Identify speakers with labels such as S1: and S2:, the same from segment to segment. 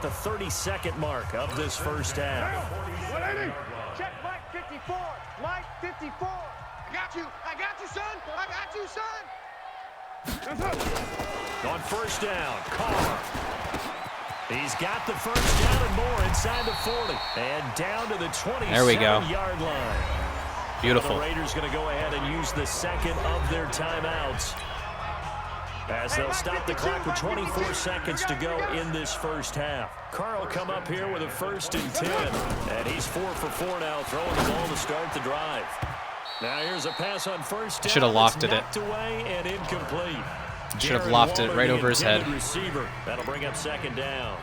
S1: the 30-second mark of this first half.
S2: Check Mike 54. Mike 54. I got you, son. I got you, son.
S1: On first down, Carr. He's got the first down and more inside the 40. And down to the 27-yard line.
S3: Beautiful.
S1: The Raiders going to go ahead and use the second of their timeouts, as they'll stop the clock with 24 seconds to go in this first half. Carr will come up here with a 1st and 10. And he's 4 for 4 now, throwing the ball to start the drive. Now here's a pass on first down.
S3: Should have lofted it.
S1: Away and incomplete.
S3: Should have lofted it right over his head.
S1: Receiver. That'll bring up 2nd down.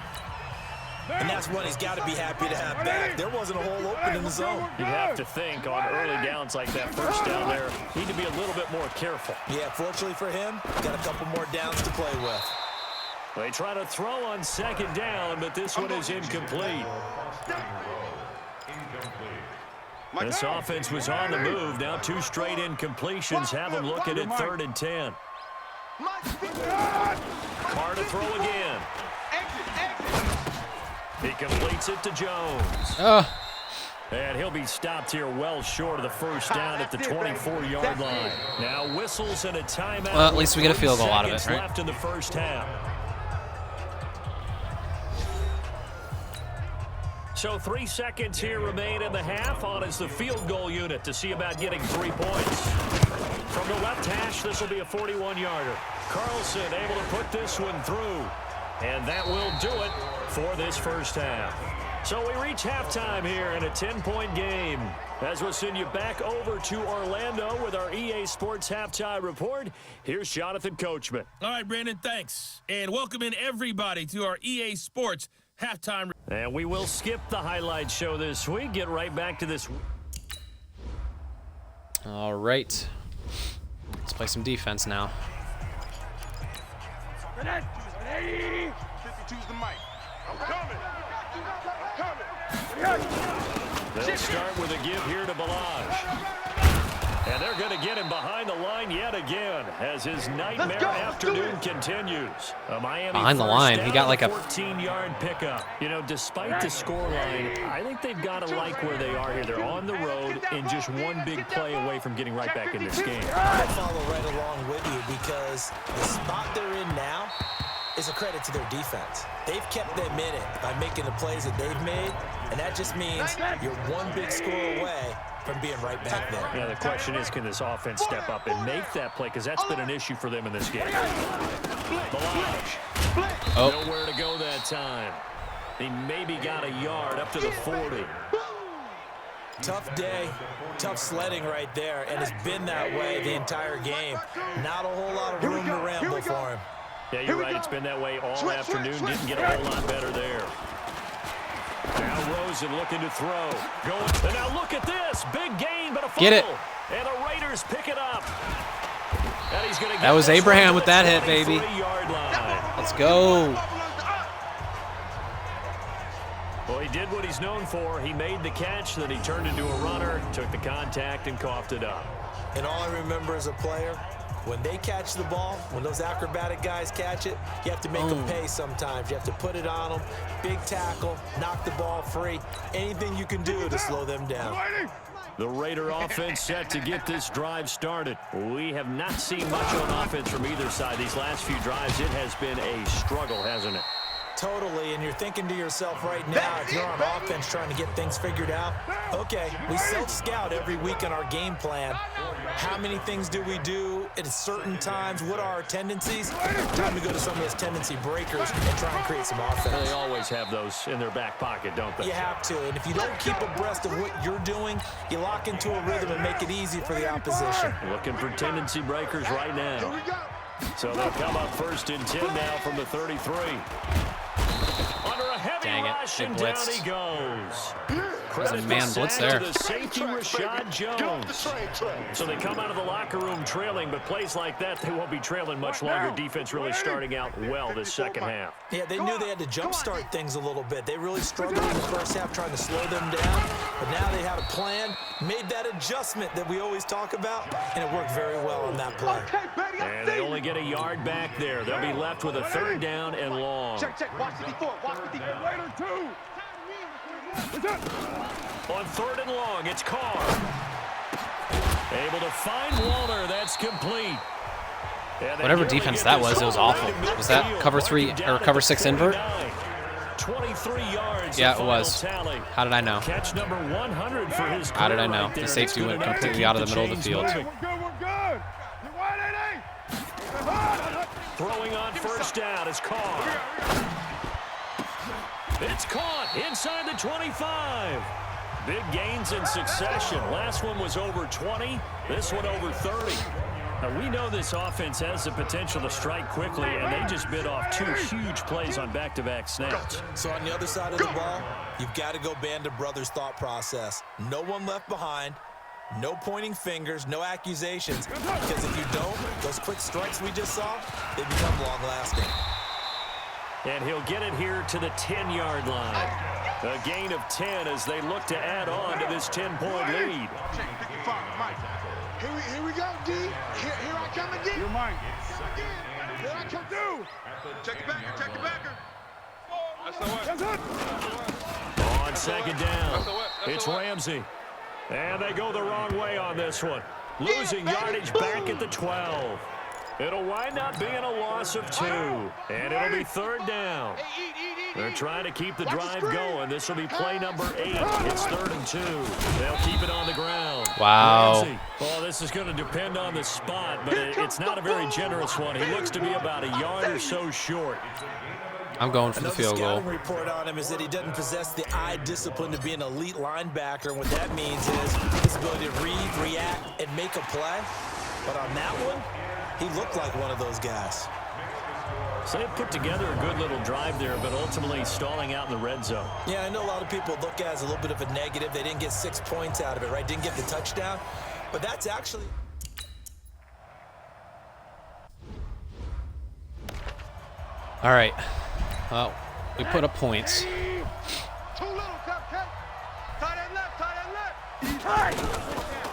S4: And that's one he's got to be happy to have back. There wasn't a hole open in the zone.
S1: You have to think on early downs like that, first down there, need to be a little bit more careful.
S4: Yeah, fortunately for him, got a couple more downs to play with.
S1: They try to throw on 2nd down, but this one is incomplete. This offense was on the move. Now 2 straight incompletions have them looking at 3rd and 10. Carr to throw again. He completes it to Jones. And he'll be stopped here well short of the first down at the 24-yard line. Now whistles and a timeout.
S3: Well, at least we get a field goal out of it, right?
S1: Left in the first half. So 3 seconds here remain in the half. On is the field goal unit to see about getting 3 points. From the left hash, this will be a 41-yarder. Carlson able to put this one through. And that will do it for this first half. So we reach halftime here in a 10-point game. As we'll send you back over to Orlando with our EA Sports Halftime Report, here's Jonathan Coachman.
S5: All right, Brandon, thanks. And welcome in everybody to our EA Sports Halftime.
S1: And we will skip the highlight show this week. Get right back to this.
S3: All right. Let's play some defense now.
S2: 52's the mic. I'm coming.
S1: They'll start with a give here to Balaj. And they're going to get him behind the line yet again as his nightmare afternoon continues. Miami
S3: behind the line. He got like a
S1: 14-yard pickup. You know, despite the scoreline, I think they've got to like where they are here. They're on the road and just one big play away from getting right back in this game.
S4: I follow right along with you because the spot they're in now is a credit to their defense. They've kept them in it by making the plays that they've made, and that just means you're one big score away from being right back there.
S1: Yeah, the question is, can this offense step up and make that play? Because that's been an issue for them in this game. Balaj. Nowhere to go that time. He maybe got a yard up to the 40.
S4: Tough day, tough sledding right there, and it's been that way the entire game. Not a whole lot of room to ramble for him.
S1: Yeah, you're right. It's been that way all afternoon. Didn't get a whole lot better there. Now Rosen looking to throw. And now look at this. Big gain, but a fumble.
S3: Get it.
S1: And the Raiders pick it up. And he's gonna get
S3: that was Abraham with that hit, baby.
S1: Line.
S3: Let's go.
S1: Well, he did what he's known for. He made the catch, then he turned into a runner, took the contact, and coughed it up.
S4: And all I remember as a player, when they catch the ball, when those acrobatic guys catch it, you have to make them pay sometimes. You have to put it on them, big tackle, knock the ball free. Anything you can do to slow them down.
S1: The Raider offense set to get this drive started. We have not seen much on offense from either side. These last few drives, it has been a struggle, hasn't it?
S4: Totally, and you're thinking to yourself right now, if you're on offense trying to get things figured out, okay, we self-scout every week in our game plan. How many things do we do at certain times? What are our tendencies? Time to go to some of those tendency breakers and try and create some offense.
S1: They always have those in their back pocket, don't they?
S4: You have to, and if you don't keep abreast of what you're doing, you lock into a rhythm and make it easy for the opposition.
S1: Looking for tendency breakers right now. So they'll come up 1st and 10 now from the 33. Under a heavy rush, and down he goes. Credit
S3: man
S1: the
S3: blitz
S1: sack
S3: there.
S1: to the safety, Rashad Jones. So they come out of the locker room trailing, but plays like that, they won't be trailing much longer. Defense really starting out well this second half.
S4: Yeah, they knew they had to jumpstart things a little bit. They really struggled in the first half trying to slow them down, but now they had a plan, made that adjustment that we always talk about, and it worked very well on that play.
S1: And they only get a yard back there. They'll be left with a third down and long.
S2: Check. Watch 54. Watch 54. Later, two.
S1: On third and long, it's Carr. Able to find Waller. That's complete.
S3: Whatever defense that was, it was awful. Was that cover 3 or cover 6 invert?
S1: 23 yards.
S3: Yeah, it was.
S1: Tally.
S3: How did I know?
S1: Catch number 100 for his
S3: How did I
S1: career
S3: know?
S1: right there.
S3: The safety
S1: It's
S3: went
S1: good enough to
S3: completely
S1: keep
S3: out of the middle of the
S1: chains
S3: field.
S1: moving.
S2: We're good. You want it,
S1: Throwing on first down is Carr. It's caught inside the 25. Big gains in succession. Last one was over 20. This one over 30. Now, we know this offense has the potential to strike quickly, and they just bit off 2 huge plays on back-to-back snaps.
S4: So on the other side of the ball, you've got to go band of brothers thought process. No one left behind. No pointing fingers, no accusations, because if you don't, those quick strikes we just saw, they become long-lasting.
S1: And he'll get it here to the 10-yard line. A gain of 10 as they look to add on to this 10-point lead.
S2: Here we go, D. Here I come again. You're mine. Here I come through. Check the backer. That's it.
S1: On second down, it's Ramsey. And they go the wrong way on this one. Losing yardage back at the 12. It'll wind up being a loss of 2. And it'll be third down. They're trying to keep the drive going. This will be play number 8. It's 3rd and 2. They'll keep it on the ground.
S3: Wow.
S1: Ramsey. Well, this is going to depend on the spot, but it's not a very generous one. He looks to be about a yard or so short.
S3: I'm going for the field goal.
S4: Scouting report on him is that he doesn't possess the eye discipline to be an elite linebacker. And what that means is his ability to read, react, and make a play. But on that one, he looked like one of those guys.
S1: So they put together a good little drive there, but ultimately stalling out in the red zone.
S4: Yeah, I know a lot of people look at it as a little bit of a negative. They didn't get 6 points out of it, right? Didn't get the touchdown. But that's actually...
S3: All right. Well, we put up points.
S2: Too little, cupcake. Tight end left.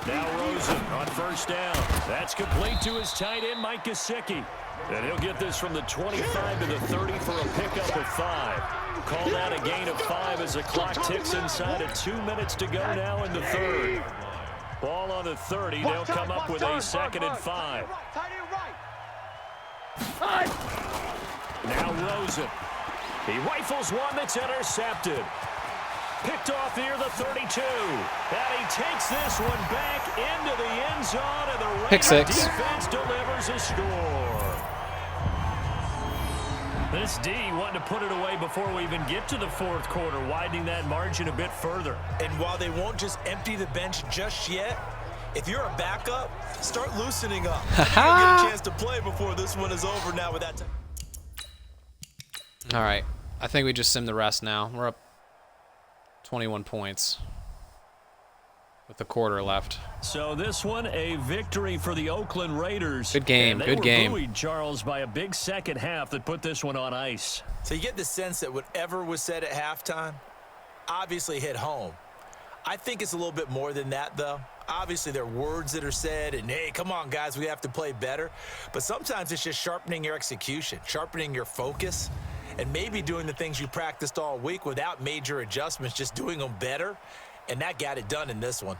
S1: Now Rosen on first down. That's complete to his tight end, Mike Gesicki. And he'll get this from the 25 to the 30 for a pickup of 5. Call that a gain of 5 as the clock ticks inside of 2 minutes to go now in the third. Ball on the 30. They'll come up with a 2nd and 5. Now Rosen. He rifles one that's intercepted. Picked off near the 32. And he takes this one back into the end zone, and the
S3: PICK-6.
S1: defense delivers a score. This D wanting to put it away before we even get to the 4th quarter, widening that margin a bit further.
S4: And while they won't just empty the bench just yet, if you're a backup, start loosening up. You'll get a chance to play before this one is over now with that time.
S3: All right. I think we just sim the rest now. We're up 21 points with a quarter left.
S1: So this one, a victory for the Oakland Raiders.
S3: Good game, good game.
S1: They were buoyed, Charles, by a big second half that put this one on ice.
S4: So you get the sense that whatever was said at halftime obviously hit home. I think it's a little bit more than that, though. Obviously, there are words that are said, and, hey, come on, guys, we have to play better. But sometimes it's just sharpening your execution, sharpening your focus, and maybe doing the things you practiced all week without major adjustments, just doing them better. And that got it done in this one.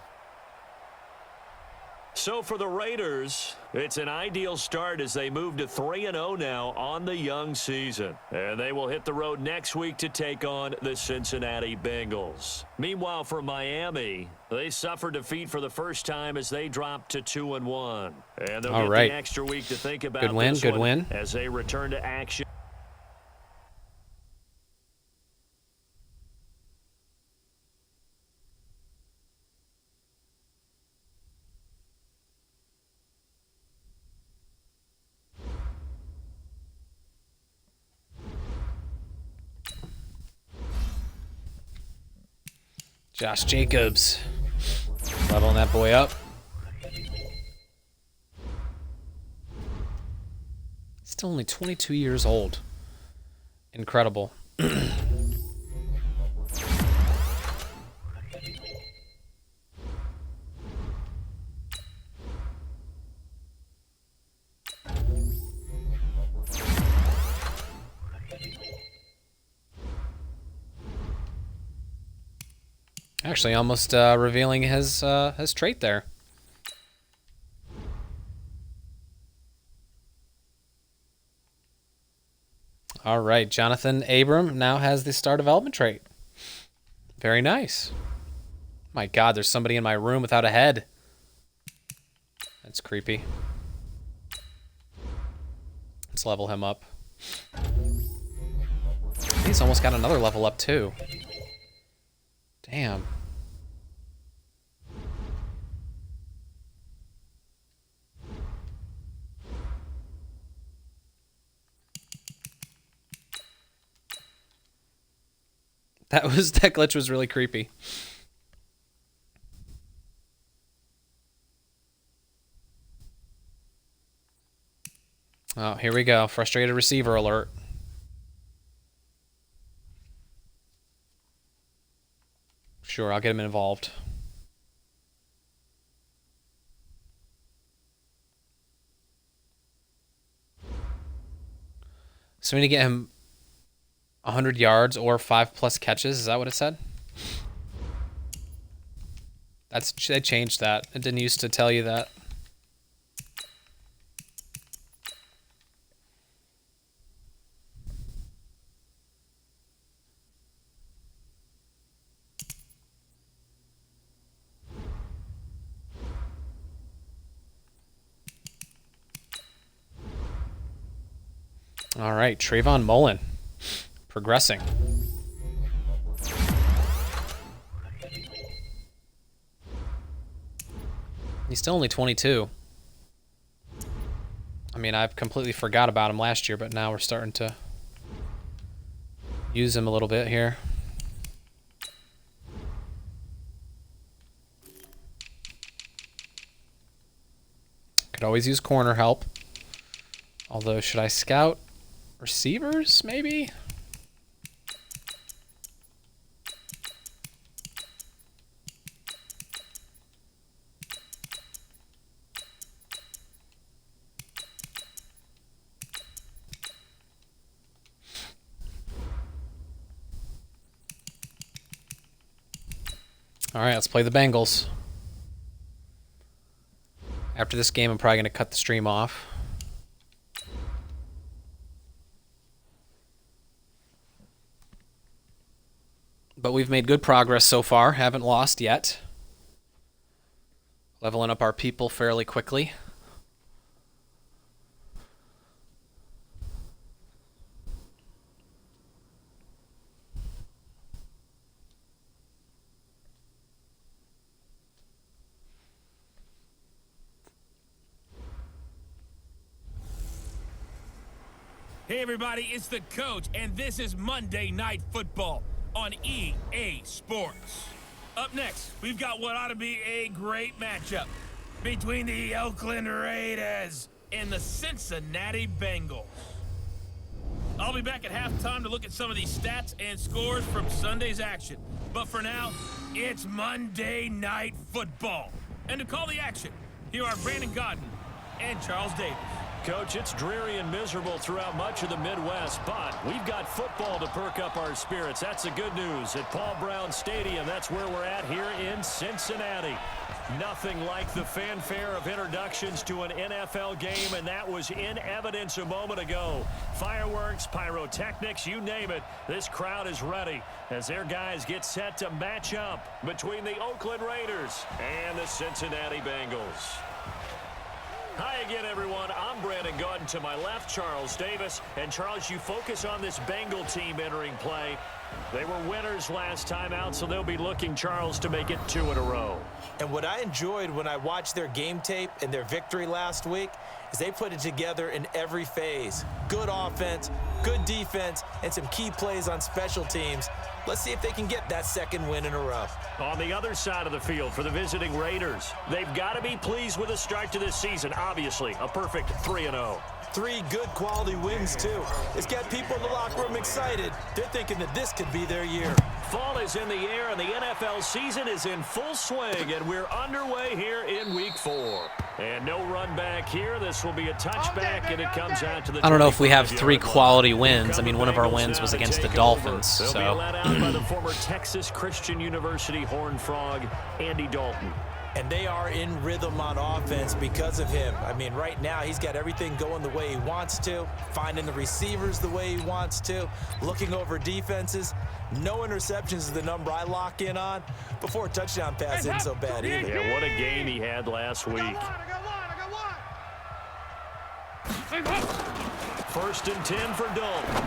S1: So for the Raiders, it's an ideal start as they move to 3-0 now on the young season. And they will hit the road next week to take on the Cincinnati Bengals. Meanwhile, for Miami, they suffered defeat for the first time as they dropped to 2-1. And they'll get the extra week to think about this one as they return to action.
S3: Josh Jacobs. Leveling that boy up. Still only 22 years old. Incredible. Actually, almost revealing his trait there. All right, Jonathan Abram now has the star development trait. Very nice. My God, there's somebody in my room without a head. That's creepy. Let's level him up. He's almost got another level up too. Damn. That glitch was really creepy. Oh, here we go. Frustrated receiver alert. Sure, I'll get him involved. So we need to get him 100 yards or 5+ catches. Is that what it said? They changed that. It didn't used to tell you that. All right, Trayvon Mullen. Progressing. He's still only 22. I mean, I've completely forgot about him last year, but now we're starting to use him a little bit here. Could always use corner help. Although, should I scout receivers, maybe? All right, let's play the Bengals. After this game, I'm probably going to cut the stream off. But we've made good progress so far. Haven't lost yet. Leveling up our people fairly quickly.
S5: Hey, everybody, it's the coach, and this is Monday Night Football on EA Sports. Up next, we've got what ought to be a great matchup between the Oakland Raiders and the Cincinnati Bengals. I'll be back at halftime to look at some of these stats and scores from Sunday's action. But for now, it's Monday Night Football. And to call the action, here are Brandon Godden and Charles Davis.
S1: Coach, it's dreary and miserable throughout much of the Midwest, but we've got football to perk up our spirits. That's the good news. At Paul Brown Stadium, that's where we're at here in Cincinnati. Nothing like the fanfare of introductions to an NFL game, and that was in evidence a moment ago. Fireworks, pyrotechnics, you name it. This crowd is ready as their guys get set to match up between the Oakland Raiders and the Cincinnati Bengals. Hi again, everyone. I'm Brandon Godden. To my left, Charles Davis. And Charles, you focus on this Bengal team entering play. They were winners last time out, so they'll be looking, Charles, to make it 2 in a row.
S4: And what I enjoyed when I watched their game tape and their victory last week is they put it together in every phase. Good offense, good defense, and some key plays on special teams. Let's see if they can get that 2nd win in a row.
S1: On the other side of the field for the visiting Raiders, they've got to be pleased with the start to this season. Obviously, a perfect 3-0.
S4: 3 good quality wins, too. It's got people in the locker room excited. They're thinking that this could be their year.
S1: Fall is in the air, and the NFL season is in full swing, and we're underway here in Week 4. And no run back here. This will be a touchback, and it comes out to the
S3: I don't know if we have 3
S1: 25-yard line.
S3: quality wins. I mean, one of our wins was against the Dolphins.
S1: They'll be
S3: So
S1: let out by the former Texas Christian University Horned Frog, Andy Dalton.
S4: And they are in rhythm on offense because of him. I mean, right now, he's got everything going the way he wants to, finding the receivers the way he wants to, looking over defenses. No interceptions is the number I lock in on. Before a touchdown pass isn't so bad either.
S1: Yeah, what a game he had last week.
S2: I got one.
S1: 1st and 10 for Dalton.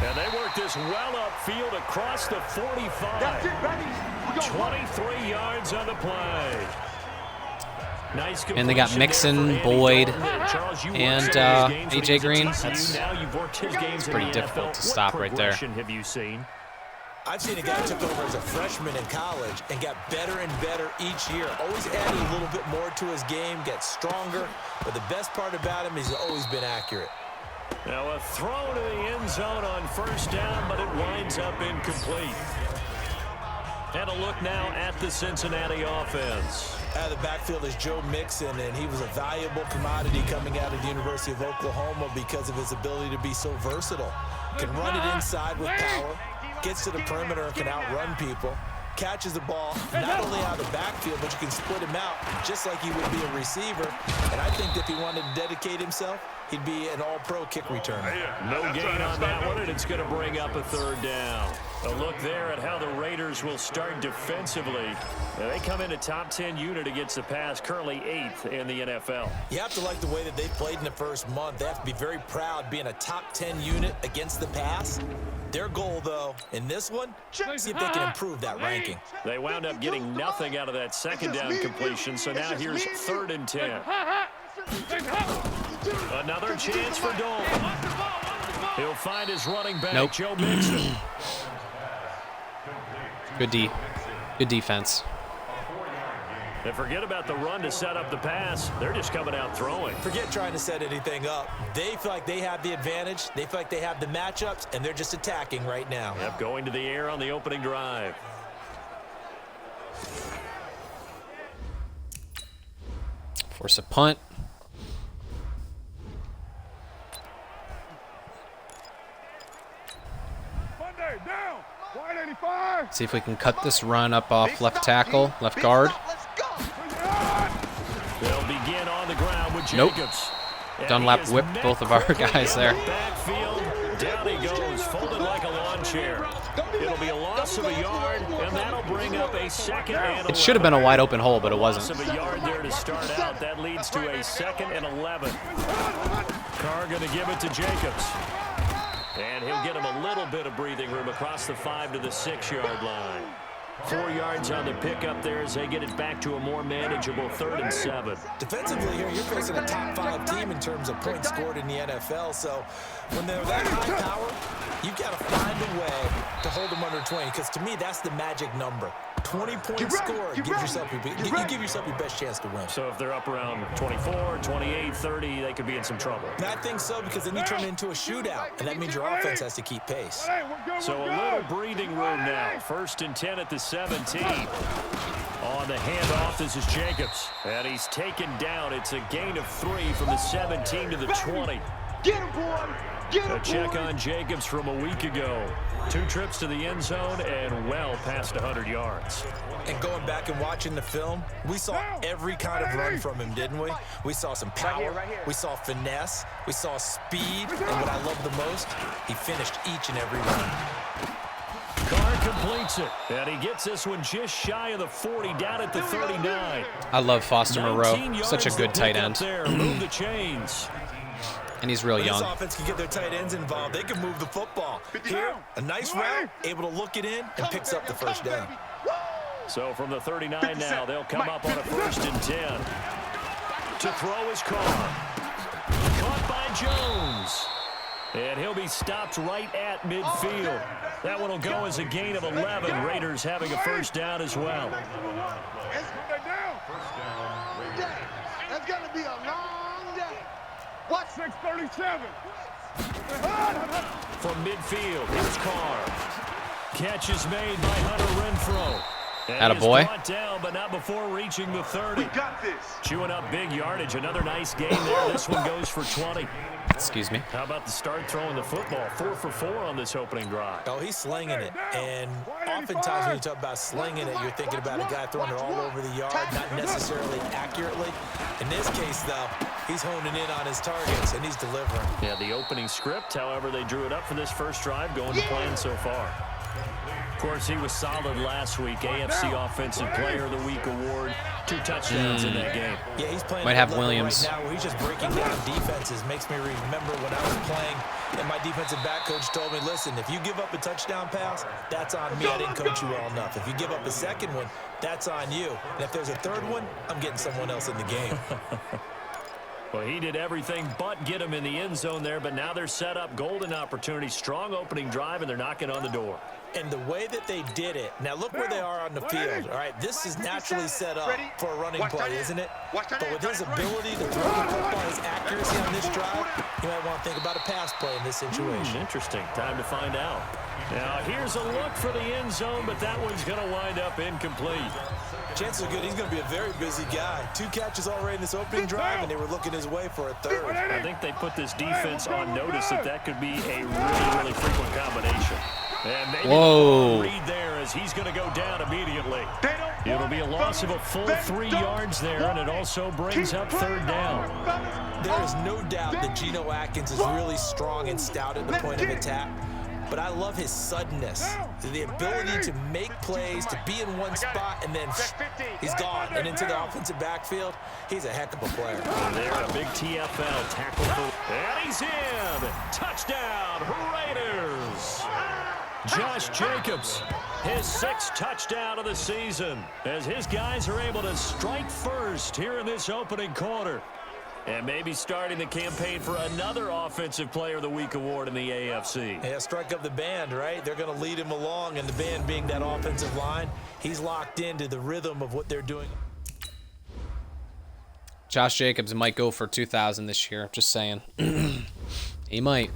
S1: And they work this well upfield across the 45.
S2: That's it, baby. We got
S1: 23 yards on the play. Nice
S3: And they got
S1: completion
S3: Mixon,
S1: there for Andy
S3: Boyd,
S1: Dalton. Charles, you
S3: and,
S1: worked some of these games when
S3: A.J.
S1: he was at
S3: Green.
S1: TCU. Now you've worked his games in
S3: pretty
S1: the
S3: difficult
S1: NFL.
S3: to stop
S1: What
S3: right there.
S1: progression have you seen?
S4: I've seen a guy who took over as a freshman in college and got better and better each year. Always added a little bit more to his game, gets stronger. But the best part about him is he's always been accurate.
S1: Now a throw to the end zone on 1st down, but it winds up incomplete. And a look now at the Cincinnati offense.
S4: Out of the backfield is Joe Mixon, and he was a valuable commodity coming out of the University of Oklahoma because of his ability to be so versatile. Can run it inside with power, gets to the perimeter and can outrun people, catches the ball not only out of the backfield, but you can split him out just like he would be a receiver. And I think if he wanted to dedicate himself, he'd be an all-pro kick returner.
S1: No gain on that one, and it's going to bring up a 3rd down. A look there at how the Raiders will start defensively. Now, they come in a top 10 unit against the pass, currently 8th in the NFL.
S4: You have to like the way that they played in the first month. They have to be very proud being a top 10 unit against the pass. Their goal, though, in this one, see if they can improve that ranking.
S1: They wound up getting nothing out of that 2nd down completion, so now here's 3rd and 10. Another chance for Dalton. He'll find his running back,
S3: Nope.
S1: Joe Mixon.
S3: Good defense.
S1: And forget about the run to set up the pass. They're just coming out throwing.
S4: Forget trying to set anything up. They feel like they have the advantage. They feel like they have the matchups, and they're just attacking right now.
S1: Yep, going to the air on the opening drive.
S3: Force a punt.
S2: Monday, down. Wide 85.
S3: See if we can cut this run up off left tackle, left guard.
S1: They'll begin on the ground with
S3: Nope.
S1: Jacobs. And
S3: Dunlap
S1: he is
S3: whipped
S1: met
S3: both of our
S1: quickly
S3: guys
S1: in
S3: there.
S1: the backfield. Down he goes, folded like a lawn chair. It'll be a loss of a yard, and that'll bring up a 2nd and 11.
S3: It should have been a wide open hole, but it
S1: Loss
S3: wasn't.
S1: of a yard there to start out. That leads to a 2nd and 11. Carr going to give it to Jacobs. And he'll get him a little bit of breathing room across the 5 to the 6-yard line. 4 yards on the pickup there as they get it back to a more manageable 3rd and 7.
S4: Defensively here, you're facing a top 5 team in terms of points scored in the NFL. So when they're that high power, you've got to find a way to hold them under 20. Because to me, that's the magic number. 20 points scored gives yourself you give yourself your best chance to win.
S1: So if they're up around 24, 28, 30, they could be in some trouble.
S4: And I think so, because then you turn it into a shootout, and that means your offense has to keep pace.
S1: So a little breathing room now. 1st and 10 at the 17. On the handoff, this is Jacobs. And he's taken down. It's a gain of 3 from the 17 to the 20.
S2: Get him, boy. Get him,
S1: A check on Jacobs from a week ago. 2 trips to the end zone and well past 100 yards.
S4: And going back and watching the film, we saw every kind of run from him, didn't we? We saw some power, we saw finesse, we saw speed, and what I love the most, he finished each and every run.
S1: Carr completes it, and he gets this one just shy of the 40, down at the 39.
S3: I love Foster
S1: 19
S3: Moreau.
S1: yards
S3: Such a good
S1: to
S3: tight
S1: pick up
S3: end.
S1: There. Move the chains.
S3: And he's real
S4: When
S3: young.
S4: this offense can get their tight ends involved, they can move the football. Here, a nice route, able to look it in, and picks up the first down.
S1: So from the 39 now, they'll come up on a 1st and 10. To throw his Carr. Caught by Jones. And he'll be stopped right at midfield. That one will go as a gain of 11. Raiders having a first down as well.
S2: That's going to be a long day. What? 6:37.
S1: From midfield, here's Carr. Catch is made by Hunter Renfrow. And he's
S3: Attaboy.
S1: brought down, but not before reaching the 30.
S2: We got this.
S1: Chewing up big yardage. Another nice game there. This one goes for 20.
S3: Excuse me.
S1: How about the start throwing the football? 4 for 4 on this opening drive.
S4: Oh, he's slinging it. And oftentimes when you talk about slinging it, you're thinking about a guy throwing it all over the yard, not necessarily accurately. In this case, though, he's honing in on his targets, and he's delivering.
S1: Yeah, the opening script, however, they drew it up for this first drive, going to plan so far. Of course, he was solid last week. AFC Offensive Player of the Week award. 2 touchdowns in that game.
S4: Yeah, he's playing
S3: Might
S4: at
S3: have
S4: a level
S3: Williams.
S4: right now where he's just breaking down defenses. Makes me remember when I was playing, and my defensive back coach told me, listen, if you give up a touchdown pass, that's on me. I didn't coach you well enough. If you give up a second one, that's on you. And if there's a third one, I'm getting someone else in the game.
S1: Well, he did everything but get him in the end zone there, but now they're set up. Golden opportunity, strong opening drive, and they're knocking on the door.
S4: And the way that they did it, now look where they are on the field. All right, this is naturally set up for a running play, isn't it? But with his ability to throw the football, his accuracy on this drive, you might want to think about a pass play in this situation.
S1: Interesting. Time to find out. Now, here's a look for the end zone, but that one's going to wind up incomplete.
S4: Chances are good he's going to be a very busy guy. 2 catches already in this opening drive, and they were looking his way for a third.
S1: I think they put this defense on notice that could be a really frequent combination. And maybe
S3: Whoa.
S1: read there as he's going to go down immediately. It'll be a loss of a full 3 yards there, and it also brings up 3rd down.
S4: There is no doubt that Geno Atkins is really strong and stout at the point of attack. But I love his suddenness, the ability to make plays, to be in one spot, and then he's gone and into the offensive backfield. He's a heck of a player.
S1: And there, a big TFL tackle for, and he's in. Touchdown, Raiders. Josh Jacobs, his 6th touchdown of the season, as his guys are able to strike first here in this opening quarter. And maybe starting the campaign for another Offensive Player of the Week award in the AFC.
S4: Yeah, strike up the band, right? They're going to lead him along, and the band being that offensive line, he's locked into the rhythm of what they're doing.
S3: Josh Jacobs might go for 2,000 this year. Just saying. He might.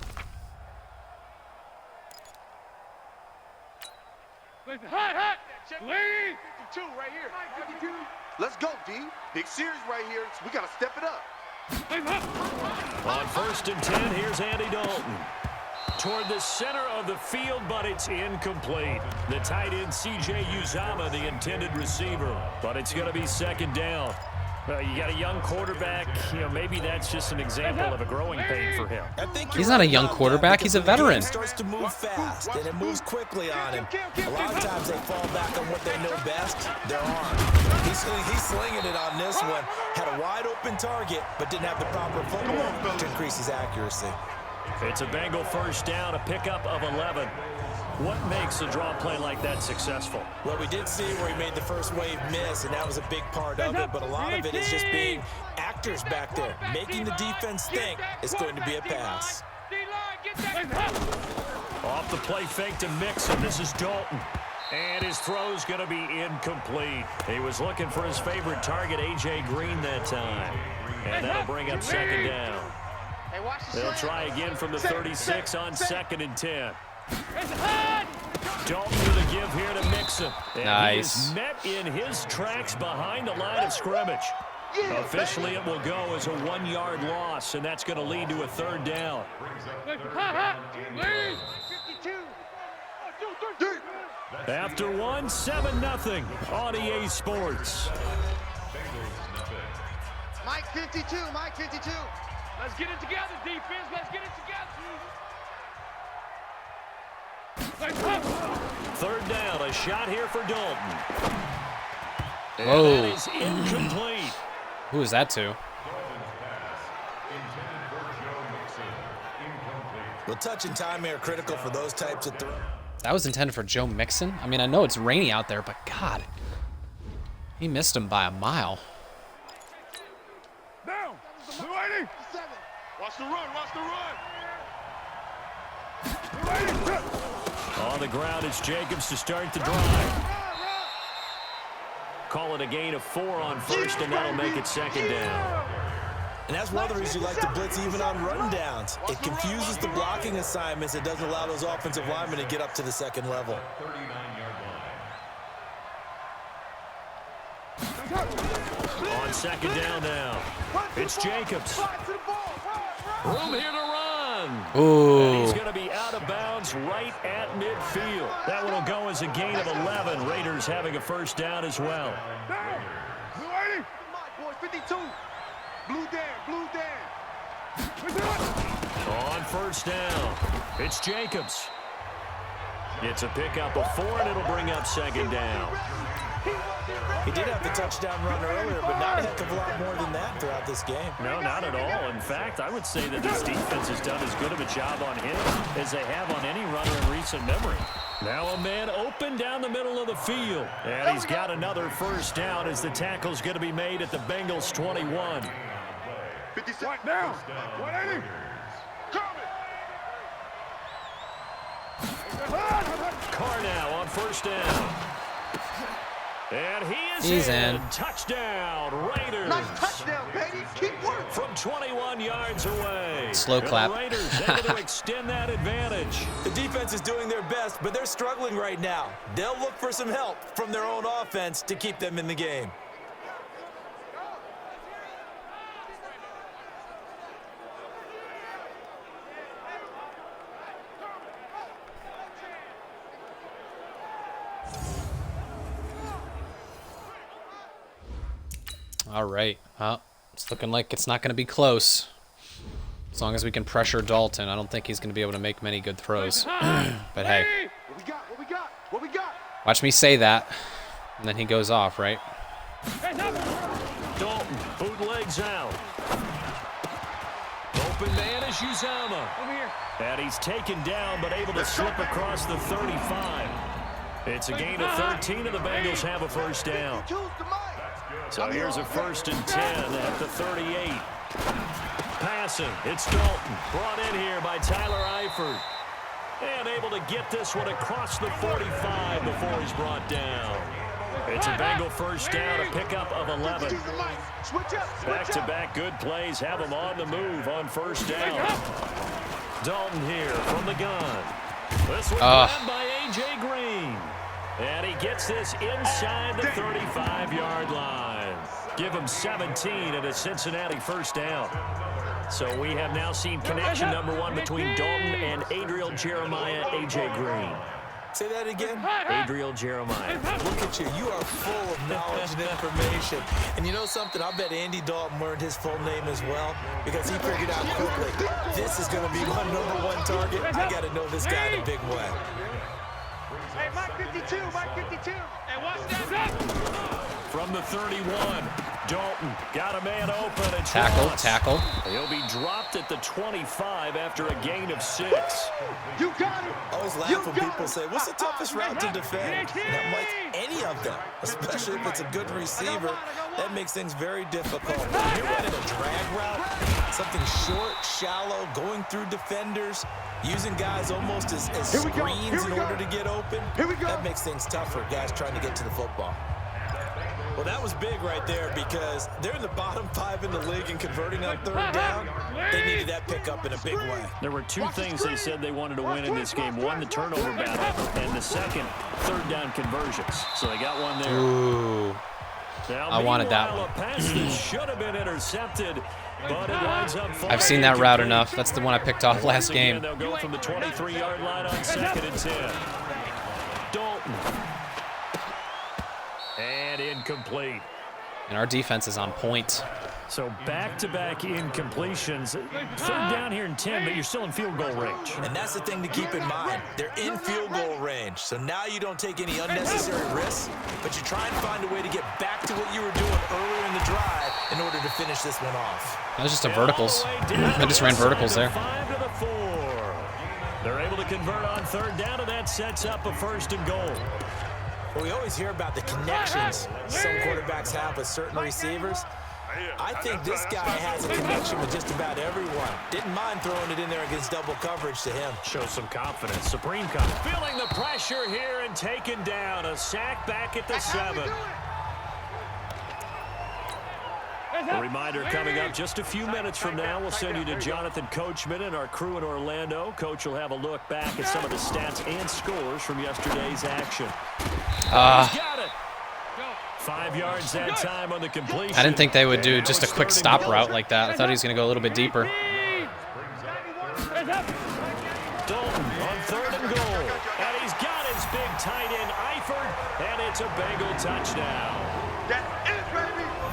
S2: Hot. Lead. 52 right here. Let's go, D. Big series right here. We got to step it up.
S1: On 1st and 10, here's Andy Dalton. Toward the center of the field, but it's incomplete. The tight end, C.J. Uzomah, the intended receiver. But it's going to be 2nd down. You got a young quarterback. Maybe that's just an example of a growing pain for him.
S4: I think
S3: He's not a young quarterback. He's a veteran.
S4: It starts to move fast, and it moves quickly on him. A lot of times they fall back on what they know best, their arm. He's slinging it on this one. Had a wide-open target, but didn't have the proper footwork to increase his accuracy.
S1: It's a Bengal first down, a pickup of 11. What makes a draw play like that successful?
S4: Well, we did see where he made the first wave miss, and that was a big part of it, but a lot of it is just being actors back there, making the defense think it's going to be a pass.
S1: Off the play fake to Mixon. This is Dalton. And his throw's going to be incomplete. He was looking for his favorite target, A.J. Green, that time. And that'll bring up 2nd down. They'll try again from the 36 on 2nd and 10. Dalton with a give here to Mixon. And
S3: nice.
S1: He is met in his tracks behind the line of scrimmage. Officially, it will go as a 1-yard loss, and that's going to lead to a 3rd down. After 1, 7-0 on EA Sports.
S2: Mike 52, Mike 52.
S5: Let's get it together, defense. Let's get it together.
S1: 3rd down, a shot here for Dalton. And
S3: Whoa.
S1: that is incomplete.
S3: Who is that to?
S4: Well, touch and timing are critical for those types of throws.
S3: That was intended for Joe Mixon. I mean, I know it's rainy out there, but God, he missed him by a mile.
S2: Down. Watch the run. Watch the run.
S1: On the ground, it's Jacobs to start the drive. Call it a gain of 4 on first, and that'll make it second down.
S4: And that's one of the reasons you like to blitz even on run downs. It confuses the blocking assignments. It doesn't allow those offensive linemen to get up to the second level.
S1: On second down now, it's Jacobs. Room here to run.
S3: Ooh.
S1: And he's going to be out of bounds right at midfield. That one will go as a gain of 11. Raiders having a first down as well.
S2: Blue 80. 52. Blue down.
S1: On first down, it's Jacobs. It's a pickup of 4, and it'll bring up second down.
S4: He did have the touchdown run earlier, but not a heck of a lot more than that throughout this game.
S1: No, not at all. In fact, I would say that this defense has done as good of a job on him as they have on any runner in recent memory. Now a man open down the middle of the field. And he's got another first down as the tackle's going to be made at the Bengals 21.
S2: 56. Right now. 180.
S1: Carr now on first down. And he is
S3: He's in.
S1: Touchdown, Raiders.
S2: Nice touchdown, baby. Keep working.
S1: From 21 yards away.
S3: Slow clap.
S1: The Raiders able to extend that advantage.
S4: The defense is doing their best, but they're struggling right now. They'll look for some help from their own offense to keep them in the game.
S3: All right. Well, it's looking like it's not going to be close. As long as we can pressure Dalton, I don't think he's going to be able to make many good throws. But hey,
S2: What we got?
S3: watch me say that, and then he goes off, right?
S1: Dalton, bootlegs out. Open man is Uzama.
S2: Over here.
S1: And he's taken down, but able to slip across the 35. It's a gain of 13, and the Bengals have a first down. So here's a 1st and 10 at the 38. Passing, it's Dalton, brought in here by Tyler Eifert. And able to get this one across the 45 before he's brought down. It's a Bengal first down, a pickup of 11. Back-to-back good plays have him on the move on first down. Dalton here from the gun. This one grabbed by A.J. Green. And he gets this inside the 35-yard line. Give him 17 and a Cincinnati first down. So we have now seen connection number 1 between Dalton and Adriel Jeremiah, A.J. Green.
S4: Say that again.
S1: Adriel Jeremiah.
S4: Look at you. You are full of knowledge and information. And you know something? I bet Andy Dalton learned his full name as well because he figured out quickly, this is going to be my #1 target. I got to know this guy in a big way.
S2: Hey, Mike 52. Hey, watch that.
S1: From the 31, Dalton got a man open and
S3: Tackle.
S1: He'll be dropped at the 25 after a gain of 6.
S2: You got it.
S4: I always laugh when people say, what's the toughest route to defend? And I'm like, any of them, especially if it's a good receiver. That makes things very difficult. When you're running a drag route, something short, shallow, going through defenders, using guys almost as screens in order to get open, that makes things tough for guys trying to get to the football. Well, that was big right there because they're in the bottom 5 in the league and converting on 3rd down. They needed that pickup in a big way.
S1: There were 2 things they said they wanted to win in this game. 1, the turnover battle, and the second, 3rd down conversions. So they got one there.
S3: Ooh.
S1: Now,
S3: I wanted that
S1: meanwhile,
S3: one.
S1: A pass that should have been intercepted, but it winds up falling.
S3: I've seen that route
S1: incomplete.
S3: enough. That's the one I picked off last
S1: Once again,
S3: game.
S1: They'll go from the 23-yard line on 2nd and 10. Dalton. And incomplete.
S3: And our defense is on point.
S1: So back-to-back incompletions. 3rd down here and 10, but you're still in field goal range.
S4: And that's the thing to keep in mind. They're in field goal range. So now you don't take any unnecessary risks, but you try and find a way to get back to what you were doing earlier in the drive in order to finish this one off.
S3: That was just a verticals. They just ran verticals there.
S1: 5 to the 4. They're able to convert on third down, and that sets up a first and goal.
S4: We always hear about the connections some quarterbacks have with certain receivers. I think this guy has a connection with just about everyone. Didn't mind throwing it in there against double coverage to him.
S1: Shows some confidence. Supreme confidence. Feeling the pressure here and taken down. A sack back at the 7. A reminder coming up just a few minutes from now. We'll send you to Jonathan Coachman and our crew in Orlando. Coach will have a look back at some of the stats and scores from yesterday's action. He's got it. 5 yards that time on the completion.
S3: I didn't think they would do just a quick stop route like that. I thought he was going to go a little bit deeper.
S1: Dalton on third and goal. And he's got his big tight end, Eifert, and it's a Bengal touchdown.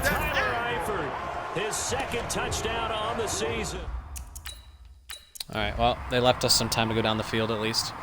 S1: Tyler Eifert, his second touchdown on the season.
S3: All right, well, they left us some time to go down the field at least.